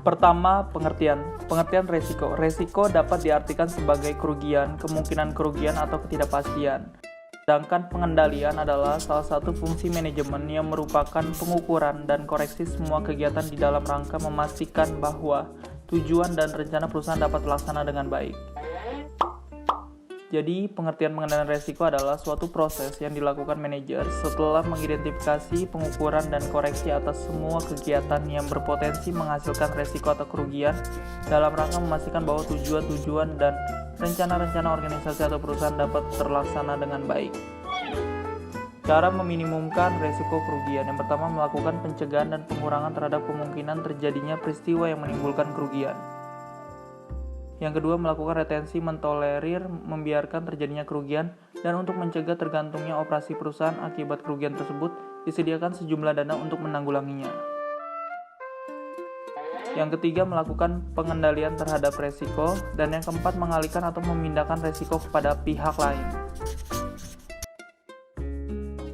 Pertama, pengertian resiko. Resiko dapat diartikan sebagai kerugian, kemungkinan kerugian atau ketidakpastian. Sedangkan pengendalian adalah salah satu fungsi manajemen yang merupakan pengukuran dan koreksi semua kegiatan di dalam rangka memastikan bahwa tujuan dan rencana perusahaan dapat terlaksana dengan baik. Jadi, pengertian pengendalian resiko adalah suatu proses yang dilakukan manajer setelah mengidentifikasi, pengukuran, dan koreksi atas semua kegiatan yang berpotensi menghasilkan resiko atau kerugian dalam rangka memastikan bahwa tujuan-tujuan dan rencana-rencana organisasi atau perusahaan dapat terlaksana dengan baik. Cara meminimumkan resiko kerugian. Yang pertama, melakukan pencegahan dan pengurangan terhadap kemungkinan terjadinya peristiwa yang menimbulkan kerugian. Yang kedua, melakukan retensi, mentolerir, membiarkan terjadinya kerugian, dan untuk mencegah tergantungnya operasi perusahaan akibat kerugian tersebut, disediakan sejumlah dana untuk menanggulanginya. Yang ketiga, melakukan pengendalian terhadap resiko, dan yang keempat, mengalihkan atau memindahkan resiko kepada pihak lain.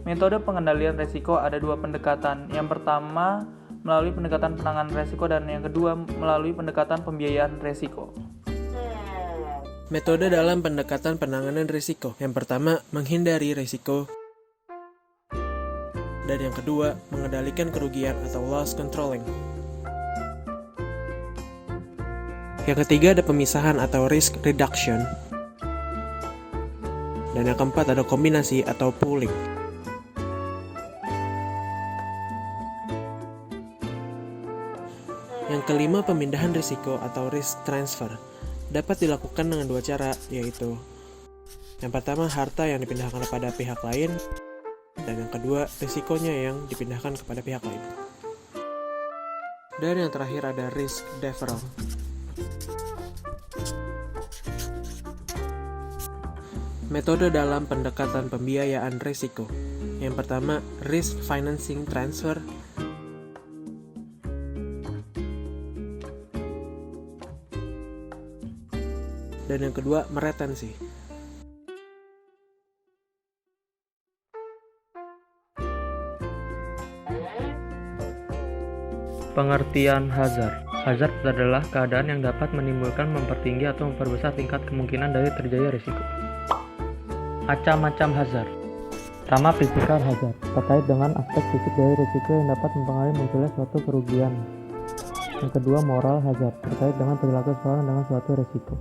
Metode pengendalian resiko ada dua pendekatan. Yang pertama, melalui pendekatan penanganan resiko, dan yang kedua, melalui pendekatan pembiayaan resiko. Metode dalam pendekatan penanganan risiko. Yang pertama, menghindari risiko. Dan yang kedua, mengendalikan kerugian atau loss controlling. Yang ketiga ada pemisahan atau risk reduction. Dan yang keempat ada kombinasi atau pooling. Yang kelima, pemindahan risiko atau risk transfer. Dapat dilakukan dengan dua cara, yaitu yang pertama, harta yang dipindahkan kepada pihak lain, dan yang kedua, risikonya yang dipindahkan kepada pihak lain. Dan yang terakhir ada risk deferral. Metode dalam pendekatan pembiayaan risiko. Yang pertama, risk financing transfer. Dan yang kedua, meretensi. Pengertian hazard. Hazard adalah keadaan yang dapat menimbulkan, mempertinggi, atau memperbesar tingkat kemungkinan dari terjadi risiko. Macam-macam hazard. Pertama, physical hazard, terkait dengan aspek fisik dari risiko yang dapat mempengaruhi munculnya suatu kerugian. Yang kedua, moral hazard, terkait dengan perilaku seseorang dengan suatu risiko.